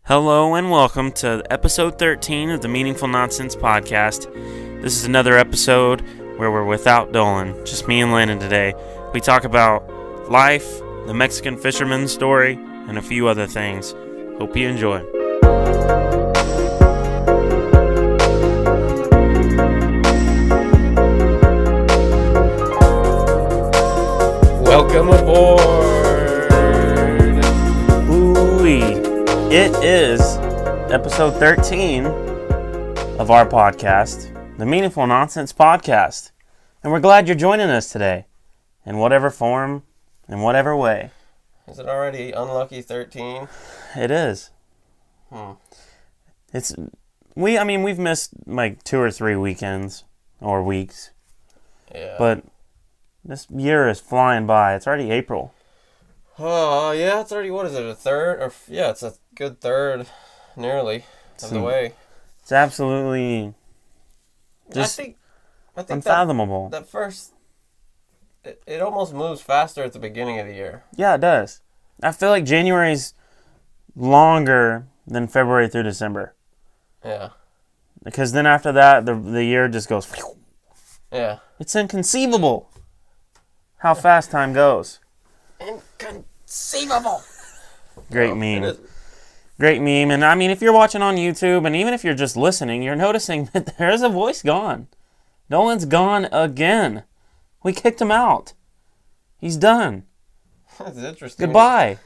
Hello and welcome to episode 13 of the Meaningful Nonsense Podcast. This is another episode where we're without Dolan, just me and Landen today. We talk about life, the Mexican fisherman story, and a few other things. Hope you enjoy. Welcome aboard! Ooh-wee. It is episode 13 of our podcast, the Meaningful Nonsense Podcast. And we're glad you're joining us today, in whatever form, in whatever way. Is it already unlucky 13? It is. We've missed like 2 or 3 weekends or weeks. Yeah. But this year is flying by. It's already April. Oh, yeah, it's already, what is it, a third? It's a good third, nearly, of the way. It's absolutely just I think unfathomable. That first, it almost moves faster at the beginning of the year. Yeah, it does. I feel like January's longer than February through December. Yeah. Because then after that, the year just goes. Yeah. It's inconceivable how fast time goes. Inconceivable! Great meme. Great meme. And I mean, if you're watching on YouTube, and even if you're just listening, you're noticing that there's a voice gone. Dolan's gone again. We kicked him out. He's done. That's interesting. Goodbye.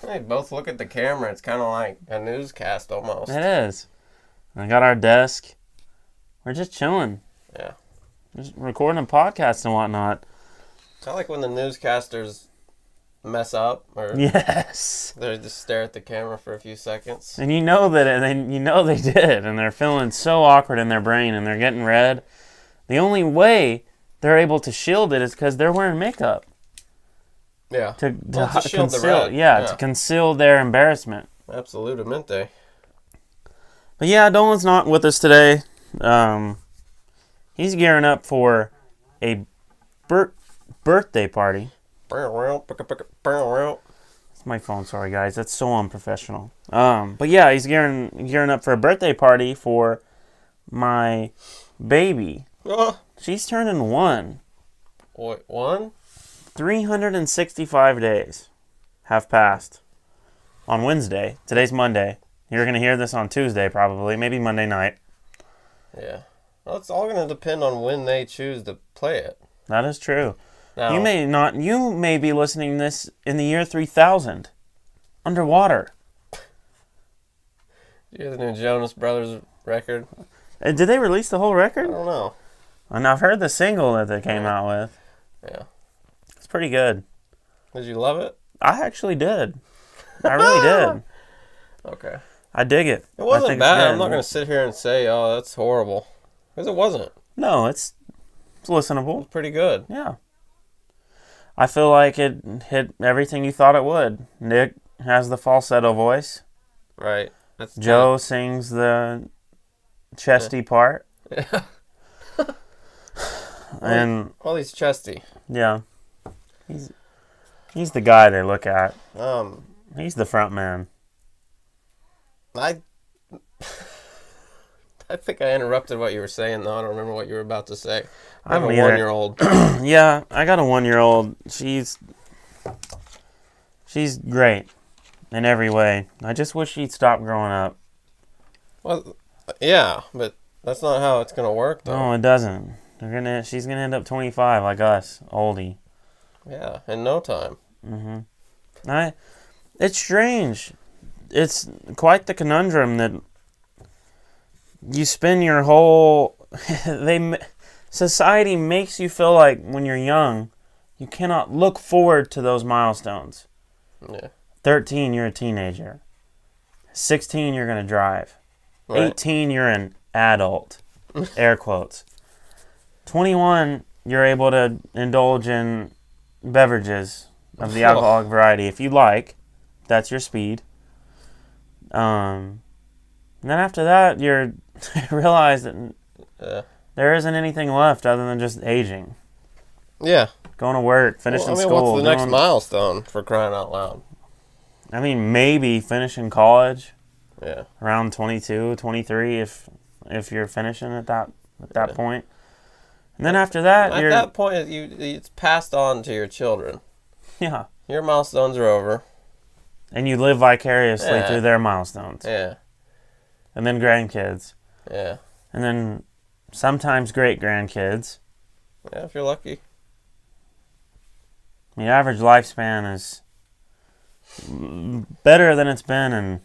They both look at the camera. It's kind of like a newscast almost. It is. I got our desk. We're just chilling. Yeah. Just recording a podcast and whatnot. I like when the newscasters mess up, or Yes. they just stare at the camera for a few seconds. And you know that, and you know they did, and they're feeling so awkward in their brain, and they're getting red. The only way they're able to shield it is because they're wearing makeup. Yeah. To shield the conceal, red. yeah, to conceal their embarrassment. Absolutamente. But yeah, Dolan's not with us today. He's gearing up for a birthday party. It's my phone, sorry guys. That's so unprofessional. But yeah, he's gearing up for a birthday party for my baby. She's turning 1. Wait, 1? 365 days have passed on Wednesday. Today's Monday. You're going to hear this on Tuesday probably, maybe Monday night. Yeah. Well, it's all going to depend on when they choose to play it. That is true. Now, You may be listening to this in the year 3000. Underwater. you hear the new Jonas Brothers record? Did they release the whole I record? don't know. And I've heard the single that they came out with. Yeah. It's pretty good. Did you love it? I actually did. I really did. Okay. I dig it. It wasn't bad. I'm not going to sit here and say, oh, that's horrible. Because it wasn't. No, it's listenable. Pretty good. Yeah. I feel like it hit everything you thought it would. Nick has the falsetto voice. Right. Joe sings the chesty part. Yeah. And well, he's chesty. yeah. He's the guy they look at. Um, He's the front man. I think I interrupted what you were saying, though. I don't remember what you were about to say. I have a 1-year-old. Yeah, I got a 1-year-old. She's great in every way. I just wish she'd stop growing up. Well, yeah, but that's not how it's going to work, though. No, it doesn't. She's gonna end up 25 like us, oldie. Yeah, in no time. Mm-hmm. It's strange. It's quite the conundrum that you spend your whole... Society makes you feel like when you're young, you cannot look forward to those milestones. Yeah. 13, you're a teenager. 16, you're going to drive. Right. 18, you're an adult. Air quotes. 21, you're able to indulge in beverages of the alcoholic variety if you like. That's your speed. And then after that, you realize that there isn't anything left other than just aging. Yeah. Going to work, finishing school. What's the next milestone, for crying out loud? I mean, maybe finishing college Yeah. around 22, 23 if you're finishing at that point. And then after that, At that point, it's passed on to your children. yeah. Your milestones are over. And you live vicariously through their milestones. Yeah. And then grandkids. Yeah. And then sometimes great-grandkids. Yeah, if you're lucky. The average lifespan is better than it's been in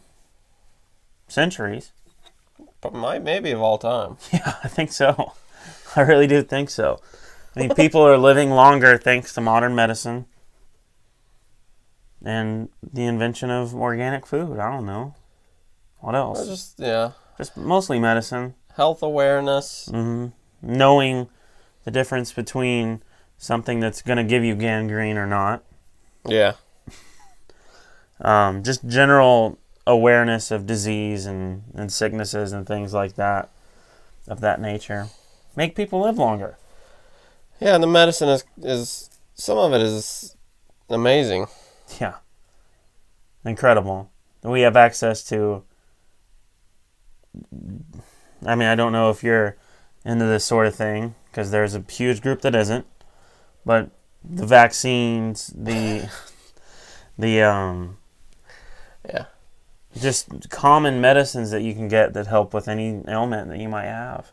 centuries. But maybe of all time. Yeah, I think so. I really do think so. I mean, people are living longer thanks to modern medicine and the invention of organic food. I don't know. What else? Just mostly medicine. Health awareness. Mm-hmm. Knowing the difference between something that's going to give you gangrene or not. Yeah. Just general awareness of disease and sicknesses and things like that, of that nature. Make people live longer. Yeah, and the medicine is some of it is amazing. Yeah. Incredible. We have access to, I mean, I don't know if you're into this sort of thing, because there's a huge group that isn't, but the vaccines, Yeah. just common medicines that you can get that help with any ailment that you might have.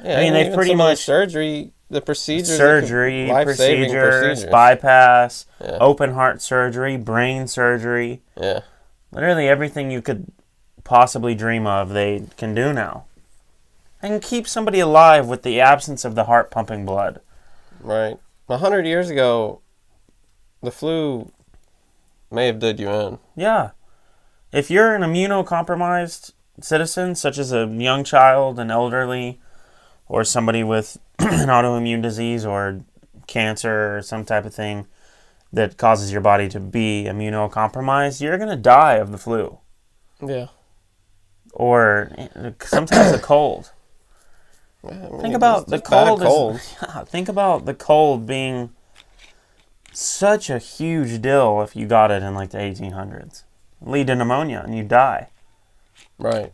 Yeah, I mean, they've pretty much surgery, the procedures, procedures, procedures, bypass, open heart surgery, brain surgery. Yeah. Literally everything you could possibly dream of, they can do now. They can keep somebody alive with the absence of the heart pumping blood. Right. 100 years ago, the flu may have did you in. Yeah. If you're an immunocompromised citizen, such as a young child, an elderly, or somebody with an autoimmune disease or cancer or some type of thing that causes your body to be immunocompromised, you're going to die of the flu. Yeah. Or sometimes a cold. Yeah, I mean, Think about the cold. Think about the cold being such a huge deal if you got it in like the 1800s. Lead to pneumonia and you die. Right.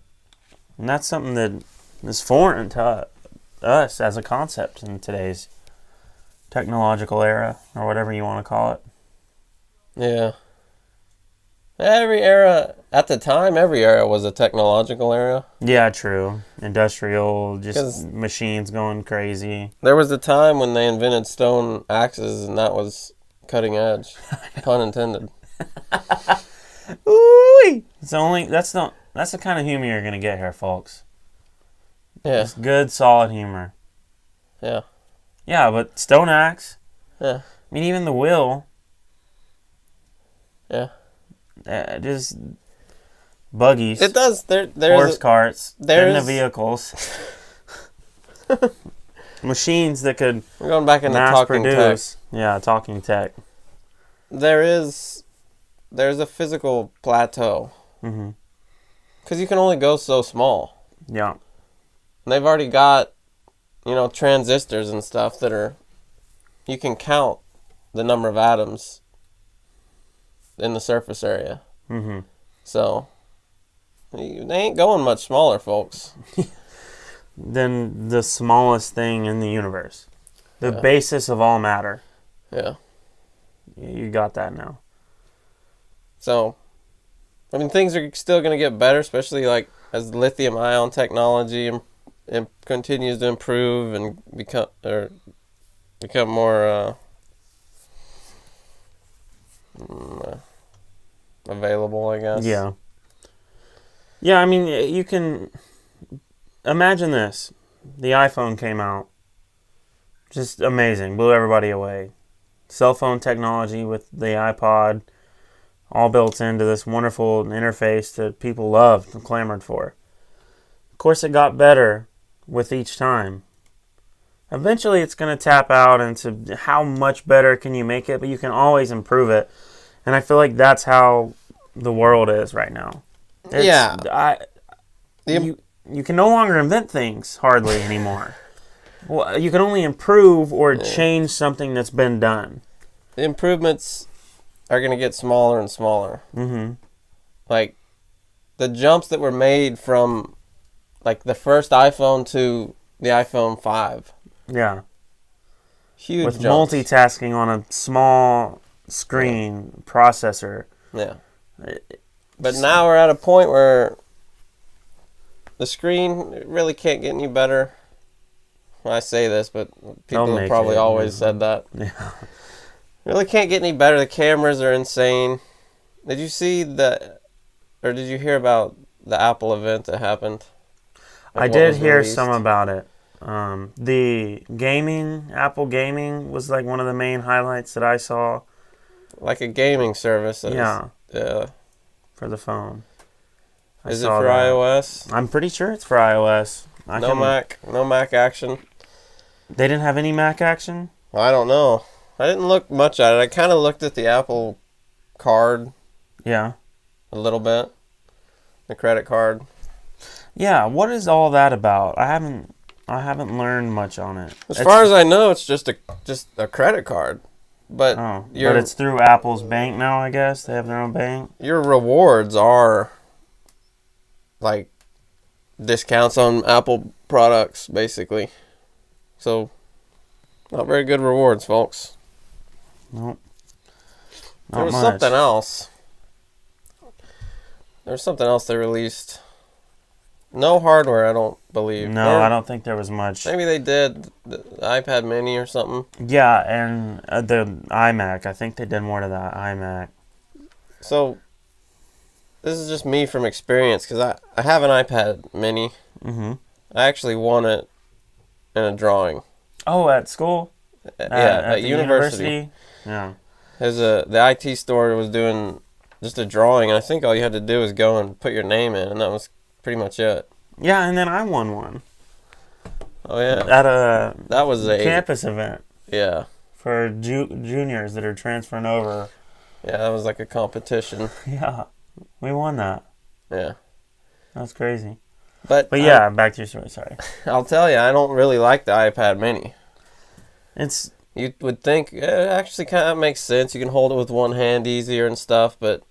And that's something that is foreign to us as a concept in today's technological era, or whatever you want to call it. Yeah. Every era was a technological era. Yeah, true. Industrial, just machines going crazy. There was a time when they invented stone axes, and that was cutting edge. Pun intended. Ooh! That's the kind of humor you're gonna get here, folks. Yeah. Just good, solid humor. Yeah. Yeah, but stone axe. Yeah. I mean, even the wheel. Yeah. Just buggies. It does. There's horse carts. There's the vehicles. Machines that could we're going back into mass talking produce. tech. Yeah, talking tech. There's a physical plateau. Mm-hmm. Because you can only go so small. Yeah. And they've already got, transistors and stuff you can count the number of atoms in the surface area. Mm-hmm. So, they ain't going much smaller, folks. Than the smallest thing in the universe. The basis of all matter. Yeah. You got that now. So, I mean, things are still going to get better, especially like as lithium-ion technology continues to improve and become more available, I guess. Yeah. Yeah, I mean, you can imagine this. The iPhone came out. Just amazing. Blew everybody away. Cell phone technology with the iPod all built into this wonderful interface that people loved and clamored for. Of course, it got better with each time. Eventually, it's going to tap out into how much better can you make it, but you can always improve it. And I feel like that's how the world is right now. You can no longer invent things hardly anymore. Well, you can only improve or change something that's been done. The improvements are going to get smaller and smaller. Mm-hmm. Like, the jumps that were made from, like, the first iPhone to the iPhone 5. Yeah. Huge With jumps. multitasking on a small screen processor. Yeah. But now we're at a point where the screen really can't get any better. Well, I say this, but people have probably always said that. Yeah. Really can't get any better. The cameras are insane. Did you see or did you hear about the Apple event that happened? I did hear some about it. The Apple Gaming was like one of the main highlights that I saw. Like a gaming service. Yeah. Yeah. For the phone. Is it for iOS? I'm pretty sure it's for iOS. No Mac action. They didn't have any Mac action? Well, I don't know. I didn't look much at it. I kind of looked at the Apple card. Yeah. A little bit. The credit card. Yeah, what is all that about? I haven't learned much on it. As far as I know, it's just a credit card. But but it's through Apple's bank now, I guess. They have their own bank. Your rewards are like discounts on Apple products, basically. So, not very good rewards, folks. Nope. There was something else. There was something else they released. No hardware, I don't believe. No, I don't think there was much. Maybe they did the iPad Mini or something. Yeah, and the iMac. I think they did more to that iMac. So, this is just me from experience, because I have an iPad Mini. Mm-hmm. I actually won it in a drawing. Oh, at school? At university. Yeah. The IT store was doing just a drawing, and I think all you had to do was go and put your name in, and that was pretty much it. Yeah, and then I won one. Oh, yeah. That was a campus event. Yeah. For juniors that are transferring over. Yeah, that was like a competition. Yeah. We won that. Yeah. That's crazy. But yeah, back to your story, sorry. I'll tell you, I don't really like the iPad Mini. You would think it actually kind of makes sense. You can hold it with one hand easier and stuff, but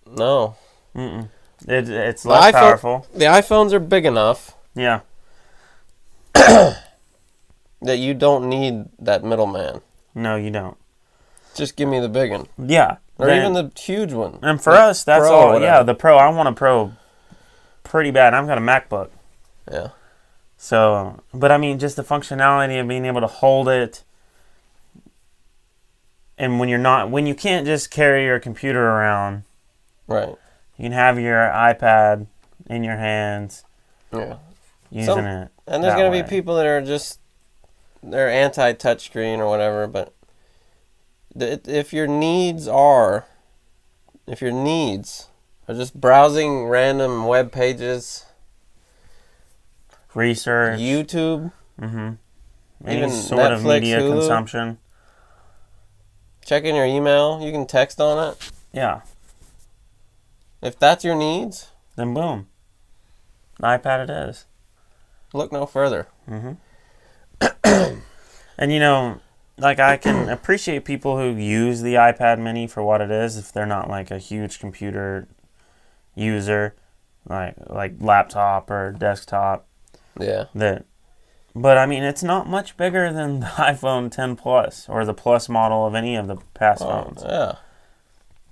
no. Mm-mm. It's less powerful. The iPhones are big enough. Yeah. That you don't need that middleman. No, you don't. Just give me the big one. Yeah. Or even the huge one. And for us, that's all. Yeah, the Pro. I want a Pro pretty bad. I've got a MacBook. Yeah. So, but I mean, just the functionality of being able to hold it. And when you can't just carry your computer around. Right. You can have your iPad in your hands. Yeah. Using it. And there's going to be people that are they're anti-touchscreen or whatever, but if your needs are just browsing random web pages, research, YouTube, even sort of media Hulu, consumption, checking your email, you can text on it. Yeah. If that's your needs, then boom, iPad it is. Look no further. And like I can appreciate people who use the iPad Mini for what it is if they're not like a huge computer user, like laptop or desktop. Yeah. But I mean, it's not much bigger than the iPhone 10 Plus or the Plus model of any of the past phones. Yeah.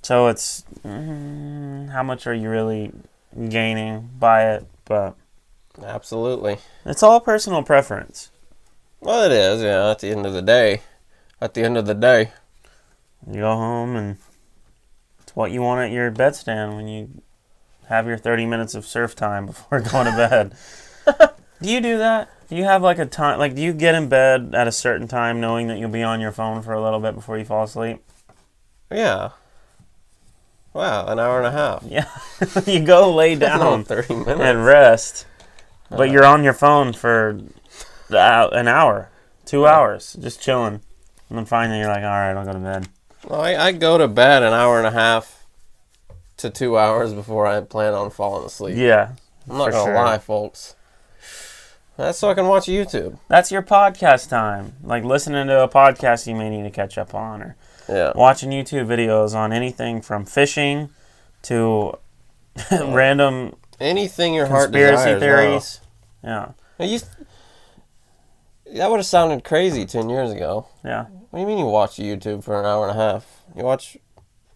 So it's how much are you really gaining by it? But absolutely, it's all personal preference. Well, it is. Yeah. At the end of the day, you go home and it's what you want at your bedstand when you have your 30 minutes of surf time before going to bed. Do you do that? Do you have like a time? Like, do you get in bed at a certain time knowing that you'll be on your phone for a little bit before you fall asleep? Yeah. Wow, an hour and a half. Yeah. You go lay down 30 minutes. and rest, but you're on your phone for an hour, 2 hours, just chilling. And then finally you're like, all right, I'll go to bed. Well, I go to bed an hour and a half to 2 hours before I plan on falling asleep. Yeah. I'm not going to lie, folks. That's so I can watch YouTube. That's your podcast time. Like listening to a podcast you may need to catch up on, or Yeah. Watching YouTube videos on anything from fishing to random anything your heart conspiracy desires theories. Now. Yeah. That would have sounded crazy 10 years ago. Yeah. What do you mean you watch YouTube for an hour and a half? You watch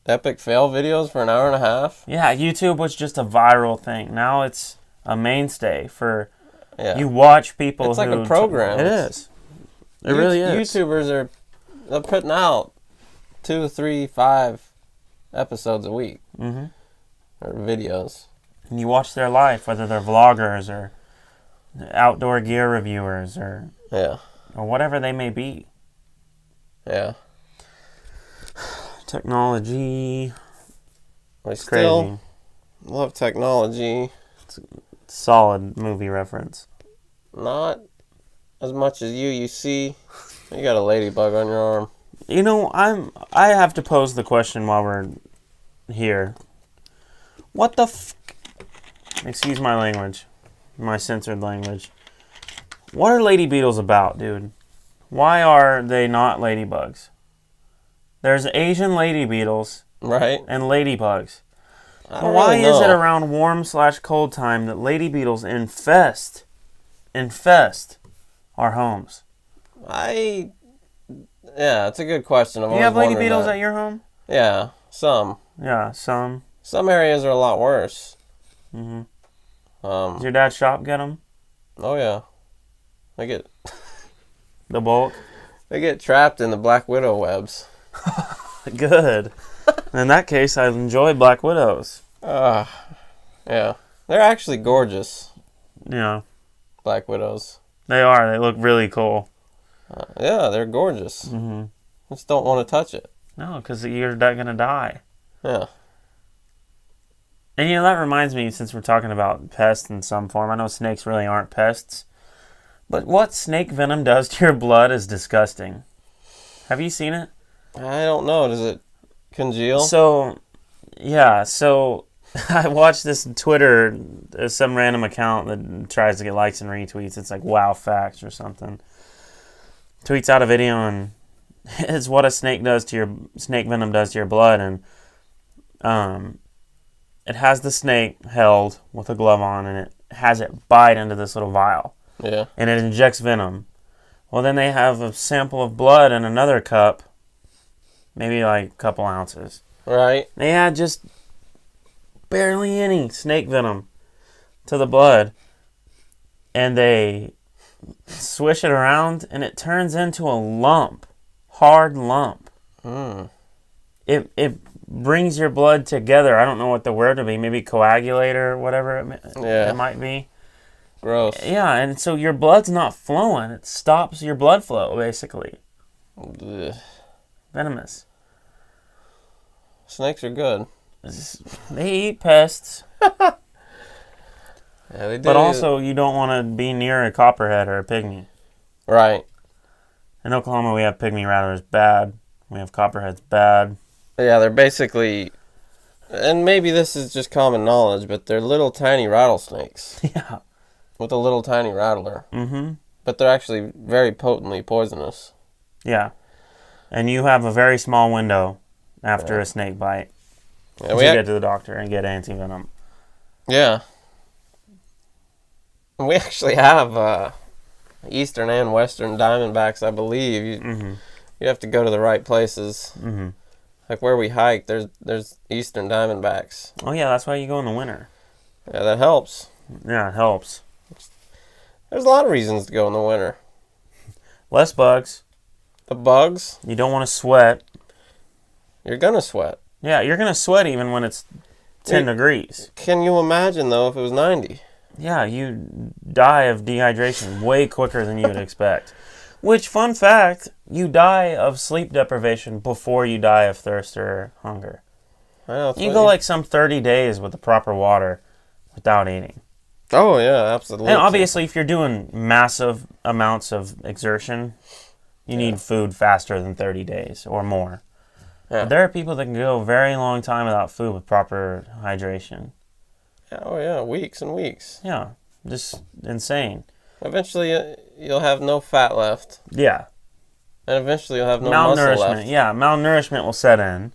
epic fail videos for an hour and a half? Yeah, YouTube was just a viral thing. Now it's a mainstay for... Yeah. You watch people It's like a program. It is. It really is. YouTubers they're putting out 2, 3, 5 episodes a week. Mm-hmm. Or videos. And you watch their life, whether they're vloggers or outdoor gear reviewers or whatever they may be. Yeah. Technology. We It's still crazy. love technology. Solid movie reference. Not as much as you. You see, you got a ladybug on your arm. You know, I have to pose the question while we're here. What the excuse my language. My censored language. What are lady beetles about, dude? Why are they not ladybugs? There's Asian lady beetles. Right. And ladybugs. Why is it around warm/cold time that lady beetles infest our homes? Yeah, it's a good question. Do you have lady beetles at your home? Yeah, some. Yeah, some. Some areas are a lot worse. Mm-hmm. Does your dad's shop get them? Oh yeah, they get the bulk. They get trapped in the black widow webs. Good. In that case, I enjoy black widows. Yeah, they're actually gorgeous. Yeah, black widows. They are. They look really cool. Yeah, they're gorgeous. Mm-hmm. Just don't want to touch it. No, because you're gonna die. Yeah. And that reminds me, since we're talking about pests in some form, I know snakes really aren't pests, but what snake venom does to your blood is disgusting. Have you seen it? I don't know. Does it congeal? So I watched this Twitter, some random account that tries to get likes and retweets. It's like Wow Facts or something. Tweets out a video and it's what a snake venom does to your blood, and it has the snake held with a glove on, and it has it bite into this little vial. Yeah. And it injects venom. Well, then they have a sample of blood in another cup, maybe like a couple ounces. Right. They add just barely any snake venom to the blood, and they swish it around, and it turns into a lump, hard lump. It brings your blood together. I don't know what the word would be. Maybe coagulate or whatever it might be. Gross. Yeah, and so your blood's not flowing. It stops your blood flow, basically. Ugh. Venomous. Snakes are good. They eat pests. Yeah, they do. But also, you don't want to be near a copperhead or a pygmy. Right. In Oklahoma, we have pygmy rattlers bad. We have copperheads bad. Yeah, they're basically, and maybe this is just common knowledge, but they're little tiny rattlesnakes. Yeah. With a little tiny rattler. Mm-hmm. But they're actually very potently poisonous. Yeah. And you have a very small window after a snake bite to get to the doctor and get anti-venom. Yeah. We actually have eastern and western diamondbacks, I believe. You have to go to the right places. Mm-hmm. Like where we hike, there's eastern diamondbacks. Oh, yeah, that's why you go in the winter. Yeah, that helps. Yeah, it helps. There's a lot of reasons to go in the winter. Less bugs. The bugs. You don't want to sweat. You're going to sweat. Yeah, you're going to sweat even when it's 10 degrees. Can you imagine, though, if it was 90? Yeah, you die of dehydration way quicker than you would expect. Which, fun fact, you die of sleep deprivation before you die of thirst or hunger. I know, You go like some 30 days with the proper water without eating. Oh, yeah, absolutely. And obviously, if you're doing massive amounts of exertion, you need food faster than 30 days or more. Yeah. But there are people that can go a very long time without food with proper hydration. Oh, yeah, weeks and weeks. Yeah, just insane. Eventually, you'll have no fat left. Yeah. And eventually you'll have no muscle left. Yeah, malnourishment will set in.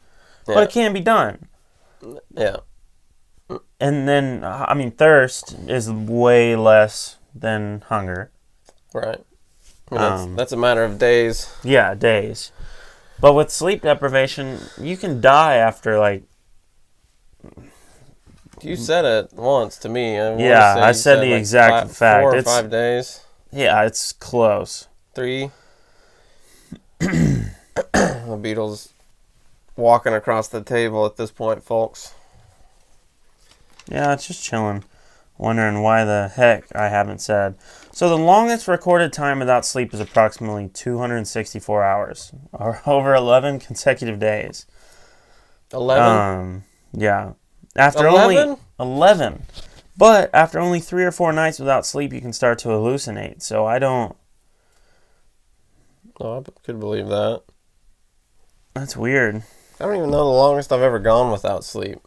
Yeah. But it can be done. Yeah. And then, I mean, thirst is way less than hunger. Right. I mean, that's a matter of days. Yeah, days. But with sleep deprivation, you can die after, like... You said it once to me. I said the exact fact. 4 or 5 days. Yeah, it's close. 3. The Beatles walking across the table at this point, folks. Yeah, it's just chilling. Wondering why the heck I haven't said. So the longest recorded time without sleep is approximately 264 hours. Or over 11 consecutive days. 11? Yeah. After 11? Only 11. But after only 3 or 4 nights without sleep, you can start to hallucinate. So I don't... Oh, I could believe that. That's weird. I don't even know the longest I've ever gone without sleep.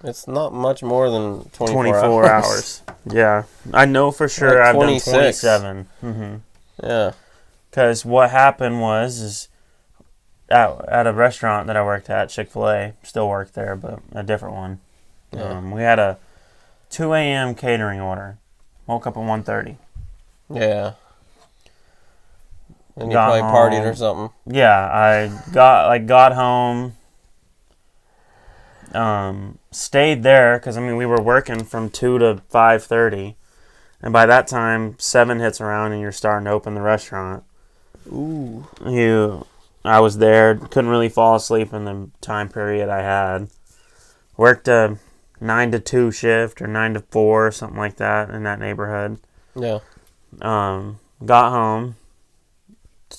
It's not much more than 24 hours. Yeah. I know for sure I've done 27. Mm-hmm. Yeah. Because what happened was at a restaurant that I worked at, Chick-fil-A, still work there, but a different one. Yeah. We had a 2 a.m. catering order. Woke up at 1:30. Yeah. And you probably partied or something. Yeah, I got home, stayed there because we were working from 2 to 5:30, and by that time 7 hits around and you're starting to open the restaurant. Ooh. I was there, couldn't really fall asleep in the time period I had. Worked a 9 to 2 shift or 9 to 4, something like that in that neighborhood. Yeah. Got home.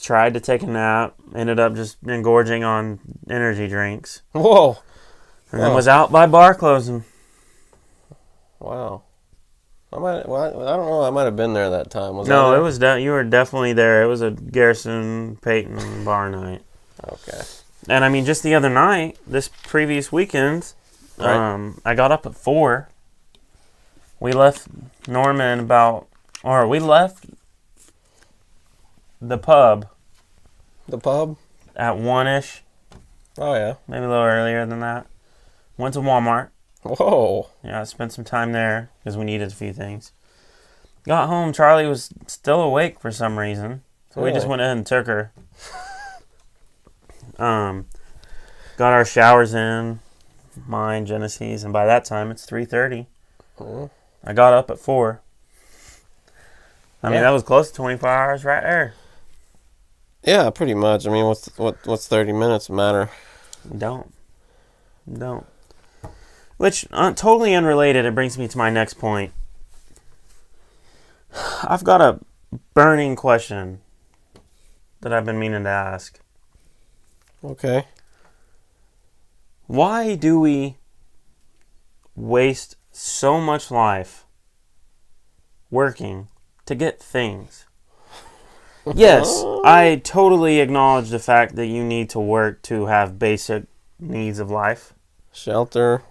Tried to take a nap. Ended up just engorging on energy drinks. Whoa. And then was out by bar closing. Wow. I don't know. I might have been there that time. No, it was you were definitely there. It was a Garrison Peyton bar night. Okay. And just the other night, this previous weekend, right. I got up at 4. We left Norman we left the pub. The pub? At 1-ish. Oh, yeah. Maybe a little earlier than that. Went to Walmart. Whoa. Yeah, I spent some time there because we needed a few things. Got home, Charlie was still awake for some reason. So we just went in and took her. Got our showers in. Mine, Genesee's, and by that time it's 3:30. Mm-hmm. I got up at 4. That was close to 24 hours right there. Yeah, pretty much. What's 30 minutes matter? Don't. Which, totally unrelated, it brings me to my next point. I've got a burning question that I've been meaning to ask. Okay. Why do we waste so much life working to get things? Yes, I totally acknowledge the fact that you need to work to have basic needs of life. Shelter,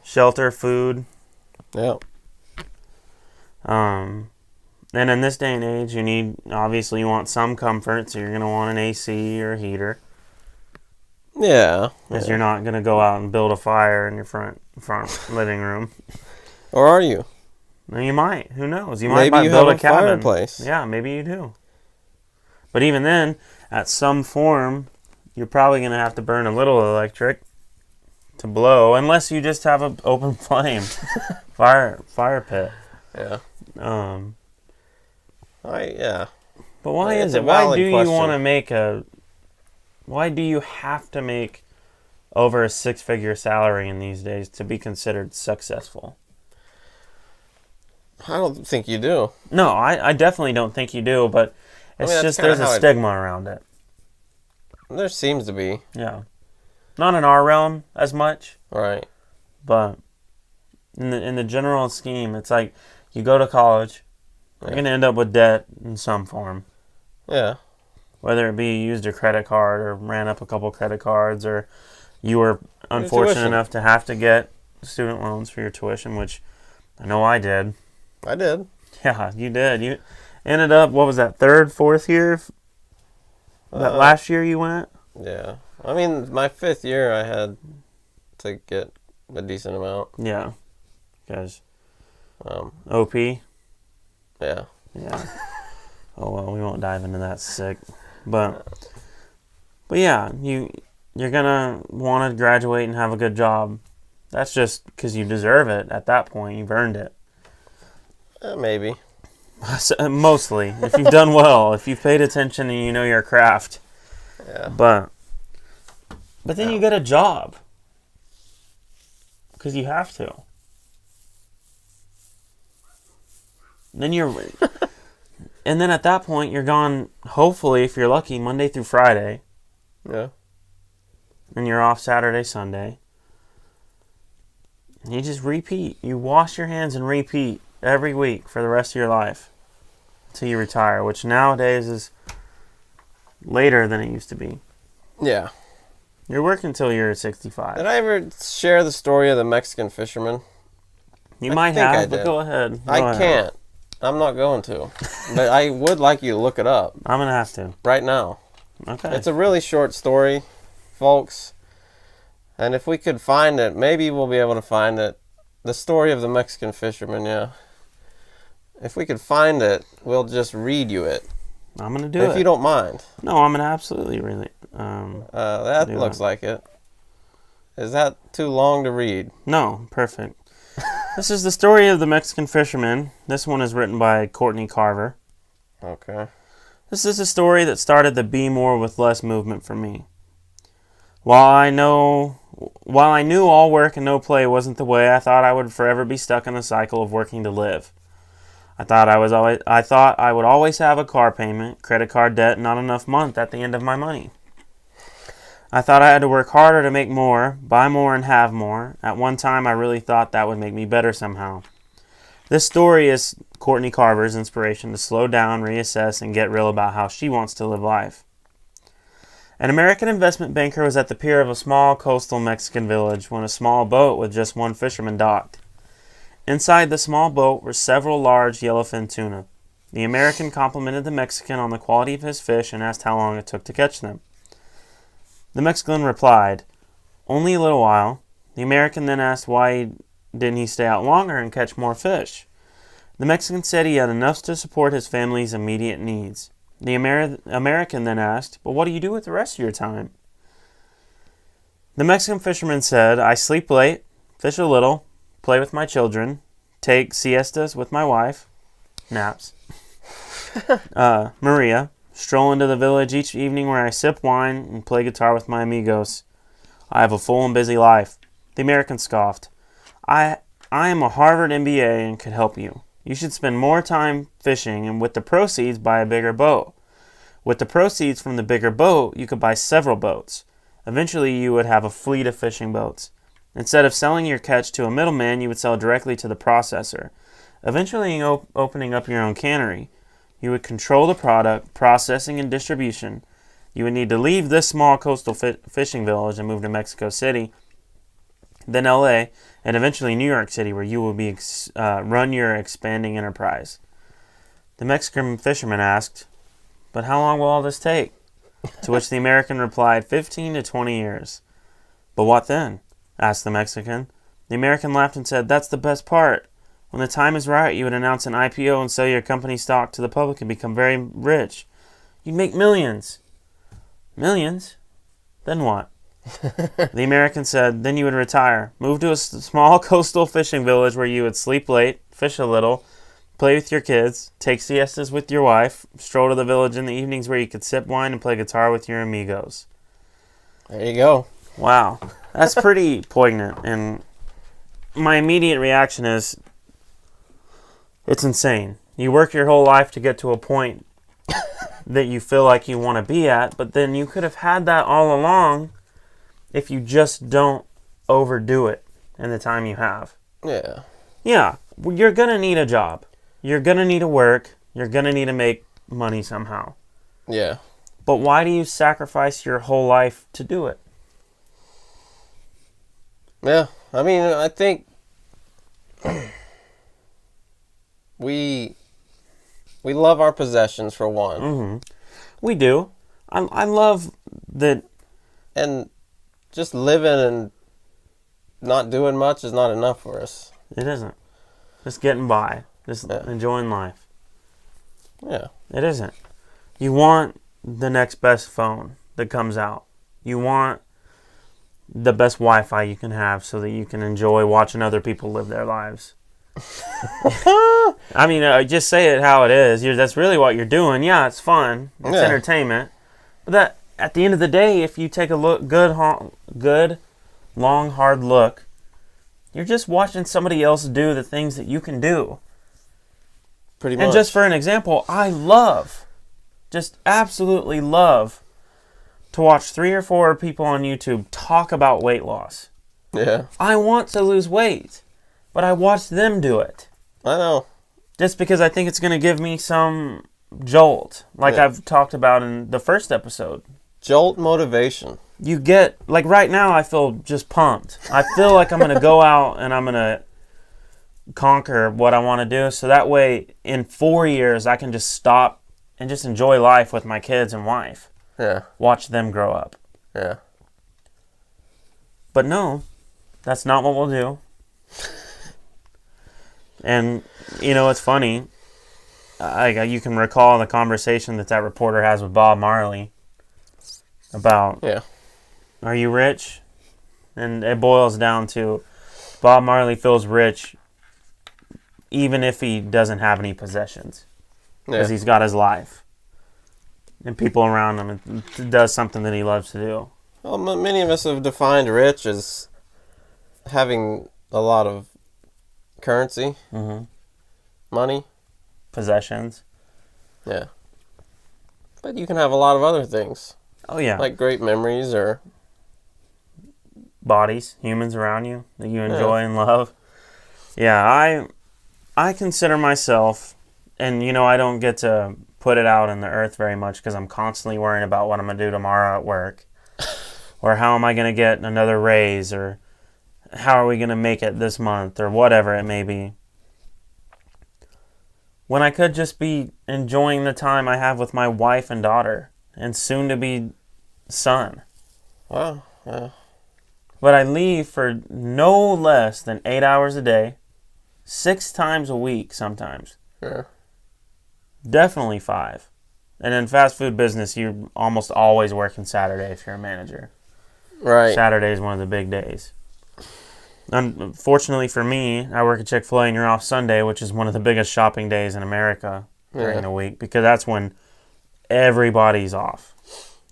food. Yep. And in this day and age, you want some comfort, so you're going to want an AC or a heater. Yeah. Because you're not going to go out and build a fire in your front living room. Or are you? Well, you might. Who knows? You might build a cabin. Fireplace. Yeah, maybe you do. But even then, at some form, you're probably going to have to burn a little electric to blow, unless you just have an open flame fire pit. Yeah. But why is it? Why do you want to make Why do you have to make over a 6-figure salary in these days to be considered successful? I don't think you do. No, I definitely don't think you do, but it's just there's a stigma around it. There seems to be. Yeah. Not in our realm as much. Right. But in the general scheme, it's like you go to college, you're going to end up with debt in some form. Yeah. Whether it be you used a credit card or ran up a couple credit cards, or you were unfortunate enough to have to get student loans for your tuition, which I know I did. I did. Yeah, you did. You ended up, what was that, 3rd, 4th year? That last year you went? Yeah. I mean, my 5th year I had to get a decent amount. Yeah. Because OP? Yeah. Yeah. Oh, well, we won't dive into that sick. But yeah, you're going to want to graduate and have a good job. That's just because you deserve it at that point. You've earned it. Maybe. Mostly. If you've done well. If you've paid attention and you know your craft. Yeah. But then you get a job. Because you have to. Then and then at that point, you're gone, hopefully, if you're lucky, Monday through Friday. Yeah. And you're off Saturday, Sunday. And you just repeat. You wash your hands and repeat every week for the rest of your life. Until you retire, which nowadays is later than it used to be. Yeah. You're working until you're 65. Did I ever share the story of the Mexican fisherman? You might have, but go ahead. I can't. I'm not going to. But I would like you to look it up. I'm going to have to. Right now. Okay. It's a really short story, folks. And if we could find it, maybe we'll be able to find it. The story of the Mexican fisherman, yeah. If we could find it, we'll just read you it. I'm going to do it. If you don't mind. No, I'm going to absolutely really. That looks like it. Is that too long to read? No, perfect. This is the story of the Mexican fisherman. This one is written by Courtney Carver. Okay. This is a story that started the be more with less movement for me. While I knew all work and no play wasn't the way, I thought I would forever be stuck in the cycle of working to live. I thought I would always have a car payment, credit card debt, and not enough month at the end of my money. I thought I had to work harder to make more, buy more, and have more. At one time, I really thought that would make me better somehow. This story is Courtney Carver's inspiration to slow down, reassess, and get real about how she wants to live life. An American investment banker was at the pier of a small coastal Mexican village when a small boat with just one fisherman docked. Inside the small boat were several large yellowfin tuna. The American complimented the Mexican on the quality of his fish and asked how long it took to catch them. The Mexican replied, "Only a little while." The American then asked why didn't he stay out longer and catch more fish. The Mexican said he had enough to support his family's immediate needs. The American then asked, "But what do you do with the rest of your time?" The Mexican fisherman said, "I sleep late, fish a little, play with my children, take siestas with my wife, naps, Maria, stroll into the village each evening where I sip wine and play guitar with my amigos. I have a full and busy life." The American scoffed. I am a Harvard MBA and could help you. You should spend more time fishing and with the proceeds buy a bigger boat. With the proceeds from the bigger boat, you could buy several boats. Eventually, you would have a fleet of fishing boats. Instead of selling your catch to a middleman, you would sell directly to the processor. Eventually, opening up your own cannery. You would control the product, processing, and distribution. You would need to leave this small coastal fishing village and move to Mexico City, then LA, and eventually New York City, where you will be run your expanding enterprise. The Mexican fisherman asked, "But how long will all this take?" To which the American replied, 15 to 20 years. "But what then?" asked the Mexican. The American laughed and said, "That's the best part. When the time is right, you would announce an IPO and sell your company stock to the public and become very rich. You'd make millions." "Millions? Then what?" The American said, "Then you would retire, move to a small coastal fishing village where you would sleep late, fish a little, play with your kids, take siestas with your wife, stroll to the village in the evenings where you could sip wine and play guitar with your amigos." There you go. Wow. That's pretty poignant. And my immediate reaction is, it's insane. You work your whole life to get to a point that you feel like you want to be at, but then you could have had that all along if you just don't overdo it in the time you have. Yeah. Yeah, you're going to need a job. You're going to need to work. You're going to need to make money somehow. Yeah. But why do you sacrifice your whole life to do it? Yeah. I mean, I think we love our possessions for one. Mm-hmm. We do. I love that. And just living and not doing much is not enough for us. It isn't. Just getting by. Just enjoying life. Yeah. It isn't. You want the next best phone that comes out. You want the best Wi-Fi you can have so that you can enjoy watching other people live their lives. I mean, just say it how it is. That's really what you're doing. Yeah, it's fun. It's entertainment. But that, at the end of the day, if you take a good, long, hard look, you're just watching somebody else do the things that you can do. Pretty much. And just for an example, just absolutely love to watch 3 or 4 people on YouTube talk about weight loss. Yeah. I want to lose weight, but I watch them do it. I know. Just because I think it's going to give me some jolt, like I've talked about in the first episode. Jolt motivation. You get, like right now, I feel just pumped. I feel like I'm going to go out and I'm going to conquer what I want to do. So that way, in 4 years, I can just stop and just enjoy life with my kids and wife. Yeah. Watch them grow up. Yeah. But no, that's not what we'll do. And, you know, it's funny. You can recall the conversation that reporter has with Bob Marley about, are you rich? And it boils down to Bob Marley feels rich even if he doesn't have any possessions. Because he's got his life. And people around him, and does something that he loves to do. Well, many of us have defined rich as having a lot of currency, money, possessions. Yeah. But you can have a lot of other things. Oh, yeah. Like great memories or bodies, humans around you that you enjoy and love. Yeah, I consider myself, and you know, I don't get to put it out in the earth very much because I'm constantly worrying about what I'm going to do tomorrow at work. Or how am I going to get another raise, or how are we going to make it this month, or whatever it may be. When I could just be enjoying the time I have with my wife and daughter, and soon-to-be son. Wow, yeah. But I leave for no less than 8 hours a day, 6 times a week sometimes. Yeah. Definitely 5. And in fast food business, you're almost always working Saturday if you're a manager. Right. Saturday is one of the big days. Unfortunately for me, I work at Chick-fil-A and you're off Sunday, which is one of the biggest shopping days in America during the week, because that's when everybody's off,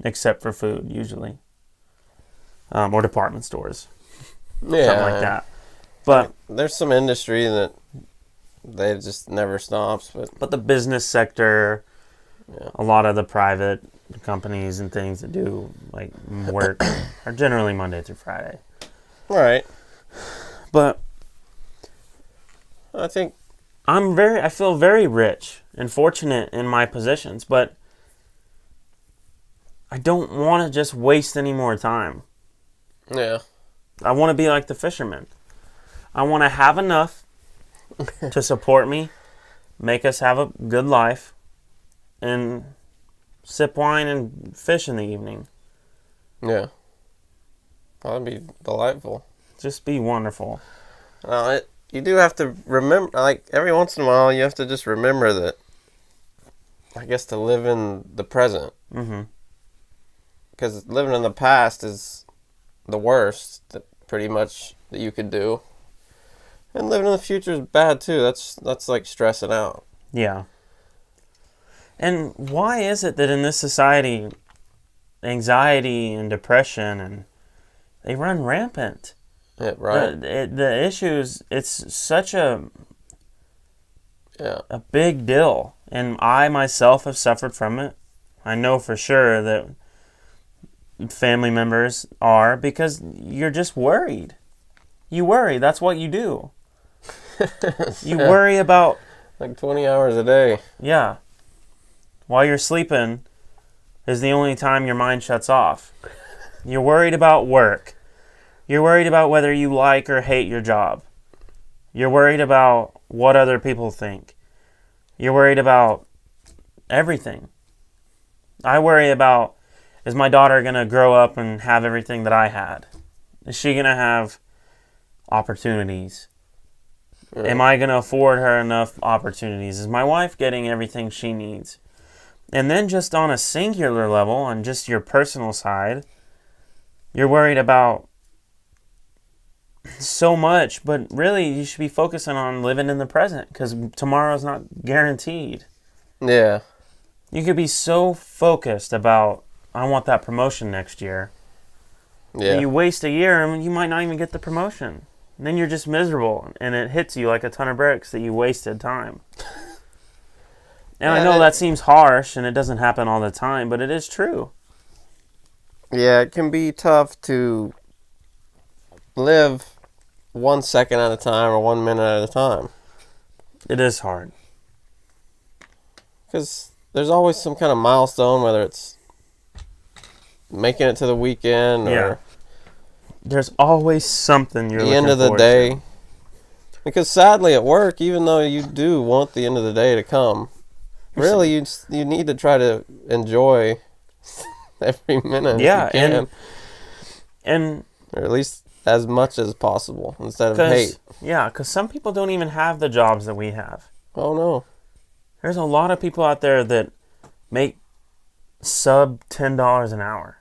except for food, usually. Or department stores. Yeah. Something like that. But there's some industry that they just never stops. But the business sector, a lot of the private companies and things that do like work are generally Monday through Friday. Right. But I think I feel very rich and fortunate in my positions, but I don't want to just waste any more time. Yeah. I want to be like the fisherman. I want to have enough to support me, make us have a good life, and sip wine and fish in the evening. Yeah. That'd be delightful. Just be wonderful. You do have to remember, like, every once in a while, you have to just remember that, I guess, to live in the present. Mm-hmm. Because living in the past is the worst, pretty much, that you could do. And living in the future is bad, too. That's like stressing out. Yeah. And why is it that in this society, anxiety and depression, and they run rampant? Yeah, right. The issues, it's such a big deal. And I myself have suffered from it. I know for sure that family members are, because you're just worried. You worry. That's what you do. You worry about... Like 20 hours a day. Yeah. While you're sleeping is the only time your mind shuts off. You're worried about work. You're worried about whether you like or hate your job. You're worried about what other people think. You're worried about everything. I worry about Is my daughter going to grow up and have everything that I had? Is she going to have opportunities? Right. Am I going to afford her enough opportunities? Is my wife getting everything she needs? And then just on a singular level, on just your personal side, you're worried about so much, but really you should be focusing on living in the present because tomorrow's not guaranteed. Yeah. You could be so focused about, I want that promotion next year. Yeah. And you waste a year and you might not even get the promotion. And then you're just miserable and it hits you like a ton of bricks that you wasted time. And I know that seems harsh and it doesn't happen all the time, but it is true. Yeah, it can be tough to live 1 second at a time or 1 minute at a time. It is hard. Because there's always some kind of milestone, whether it's making it to the weekend or... There's always something you're looking forward to. The end of the day. Because sadly at work, even though you do want the end of the day to come, really you need to try to enjoy every minute if you can. And or at least as much as possible instead of hate. Yeah, because some people don't even have the jobs that we have. Oh, no. There's a lot of people out there that make sub $10 an hour.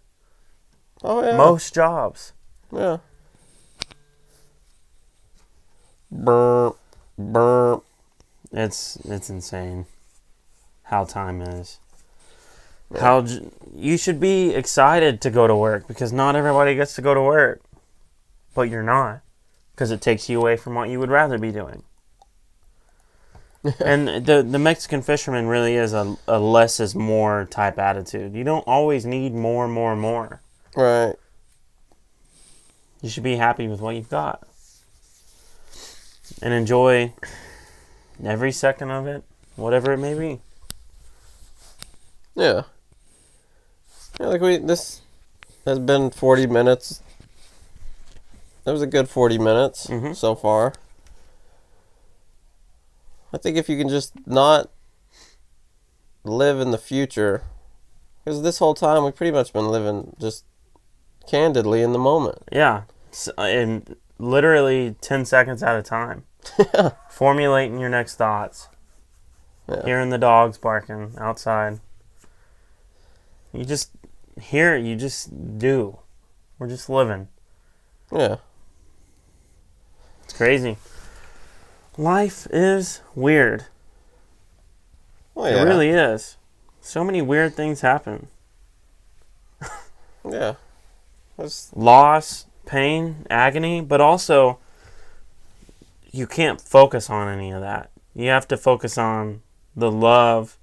Oh, yeah. Most jobs. Yeah. Burp. Burp. It's insane how time is. Yeah. You should be excited to go to work because not everybody gets to go to work. But you're not, because it takes you away from what you would rather be doing. And the Mexican fisherman really is a less is more type attitude. You don't always need more. Right. You should be happy with what you've got. And enjoy every second of it, whatever it may be. Yeah. This has been 40 minutes. That was a good 40 minutes so far. I think if you can just not live in the future, because this whole time we've pretty much been living just candidly in the moment. Yeah, and literally 10 seconds at a time. Formulating your next thoughts. Yeah. Hearing the dogs barking outside. You just hear it, you just do. We're just living. Yeah. It's crazy. Life is weird. Well, yeah. It really is. So many weird things happen. Yeah. Loss, pain, agony, but also you can't focus on any of that. You have to focus on the love,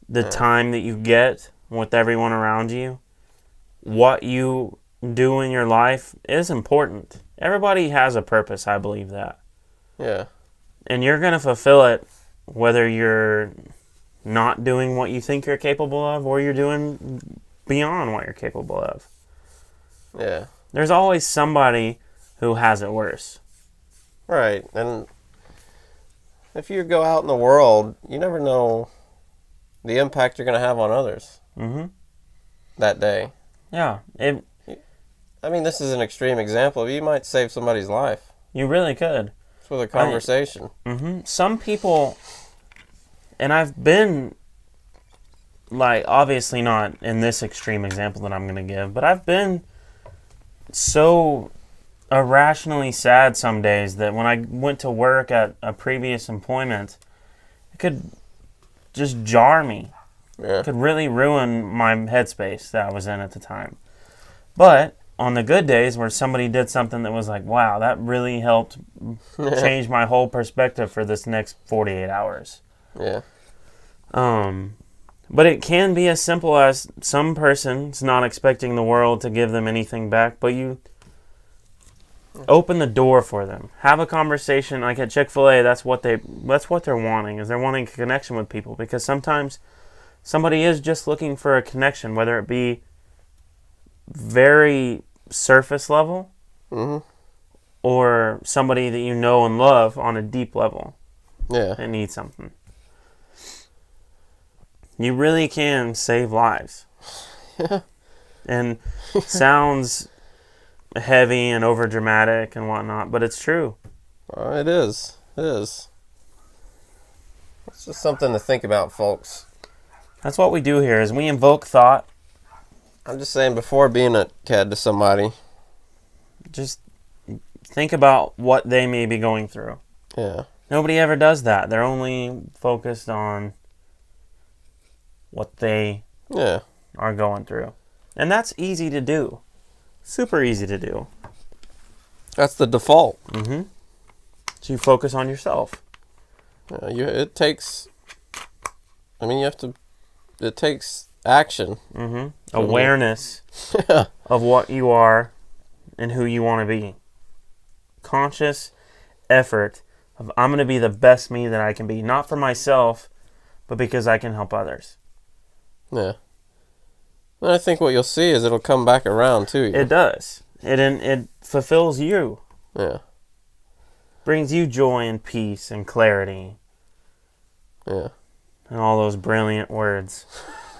the time that you get with everyone around you. What you do in your life is important. Everybody has a purpose, I believe that. Yeah. And you're going to fulfill it whether you're not doing what you think you're capable of or you're doing beyond what you're capable of. Yeah. There's always somebody who has it worse. Right. And if you go out in the world, you never know the impact you're going to have on others that day. Yeah. I mean, this is an extreme example. You might save somebody's life. You really could. Just with a conversation. Some people, and I've been, obviously not in this extreme example that I'm going to give, but I've been so irrationally sad some days that when I went to work at a previous employment, it could just jar me. Yeah. It could really ruin my headspace that I was in at the time. But on the good days where somebody did something that was like, wow, that really helped change my whole perspective for this next 48 hours. Yeah. But it can be as simple as some person's not expecting the world to give them anything back, but you open the door for them. Have a conversation like at Chick-fil-A. That's what they're wanting, is they're wanting a connection with people, because sometimes somebody is just looking for a connection, whether it be very surface level or somebody that you know and love on a deep level. Yeah. That needs something. You really can save lives. And sounds heavy and over dramatic and whatnot, but it's true. It is. It is. It's just something to think about, folks. That's what we do here, is we invoke thought. I'm just saying, before being a kid to somebody, just think about what they may be going through. Yeah. Nobody ever does that. They're only focused on what they are going through. And that's easy to do. Super easy to do. That's the default. Mm-hmm. So you focus on yourself. It takes... I mean, it takes action. Mm-hmm. Awareness of what you are and who you want to be. Conscious effort of, I'm going to be the best me that I can be. Not for myself, but because I can help others. Yeah. And I think what you'll see is it'll come back around to you. It does. It fulfills you. Yeah. Brings you joy and peace and clarity. Yeah. And all those brilliant words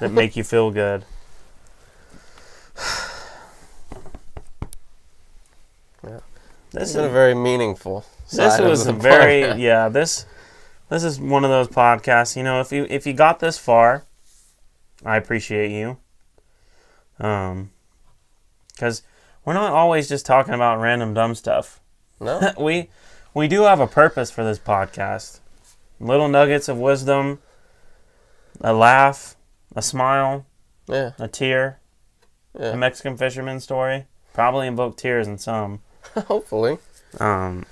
that make you feel good. Yeah. This has been a very meaningful side This is one of those podcasts, you know, if you got this far, I appreciate you. Because we're not always just talking about random dumb stuff. No. We do have a purpose for this podcast. Little nuggets of wisdom, a laugh, a smile, a tear, a Mexican fisherman story. Probably invoke tears in some. Hopefully. That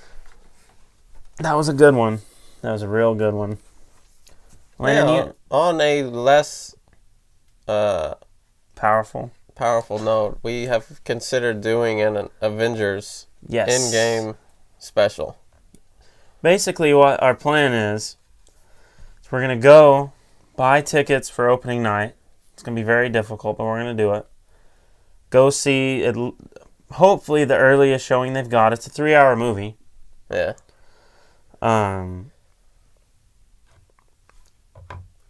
was a good one. That was a real good one. Landon, on a less powerful note, we have considered doing an Avengers in-game special. Basically, what our plan is we're going to go buy tickets for opening night. It's going to be very difficult, but we're going to do it. Go see it. Hopefully, the earliest showing they've got. It's a 3-hour movie. Yeah. Then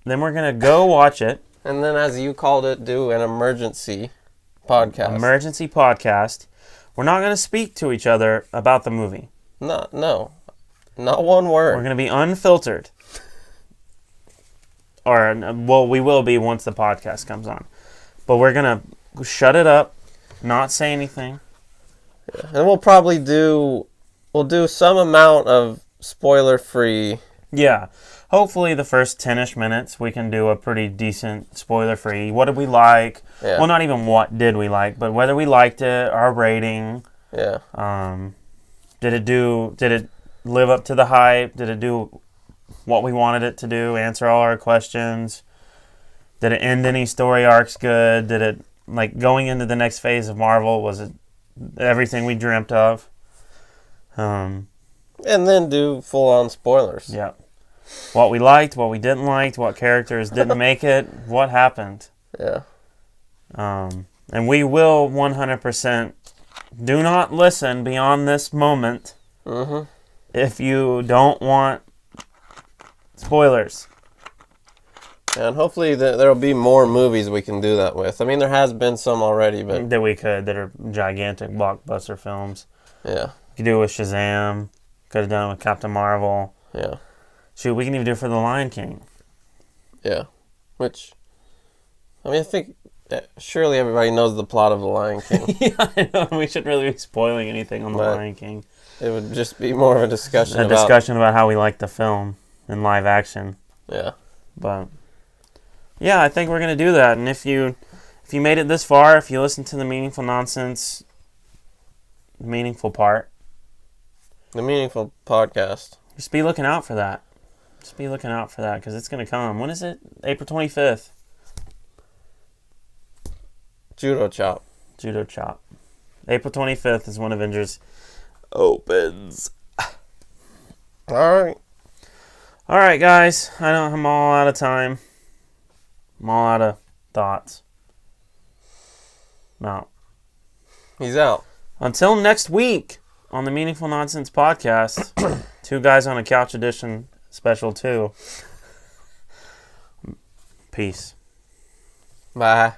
we're going to go watch it. And then, as you called it, do an emergency podcast. Emergency podcast. We're not going to speak to each other about the movie. No. Not one word. We're going to be unfiltered. Or, well, we will be once the podcast comes on. But we're going to shut it up, not say anything. Yeah. And we'll probably do some amount of spoiler-free. Yeah. Hopefully the first 10-ish minutes we can do a pretty decent spoiler-free. What did we like? Yeah. Well, not even what did we like, but whether we liked it, our rating. Yeah. Did it live up to the hype? Did it do what we wanted it to do? Answer all our questions? Did it end any story arcs good? Did it, like, going into the next phase of Marvel, was it everything we dreamt of? And then do full-on spoilers. Yeah. What we liked, what we didn't like, what characters didn't make it, what happened. Yeah. And we will 100% do not listen beyond this moment if you don't want spoilers. And hopefully there will be more movies we can do that with. I mean, there has been some already, but... that are gigantic blockbuster films. Yeah. You could do it with Shazam. Could have done it with Captain Marvel. Yeah. Shoot, we can even do it for The Lion King. Yeah. Which, I mean, I think surely everybody knows the plot of The Lion King. Yeah, I know. We shouldn't really be spoiling anything on The Lion King. It would just be more of a discussion about how we like the film in live action. Yeah. But yeah, I think we're gonna do that. And if you made it this far, if you listen to the Meaningful Nonsense, meaningful part, the Meaningful Podcast, just be looking out for that. Just be looking out for that because it's gonna come. When is it? April 25th. Judo Chop. April 25th is when Avengers opens. All right, guys. I know I'm all out of time. I'm all out of thoughts. No. He's out. Until next week on the Meaningful Nonsense Podcast, Two Guys on a Couch Edition Special 2. Peace. Bye.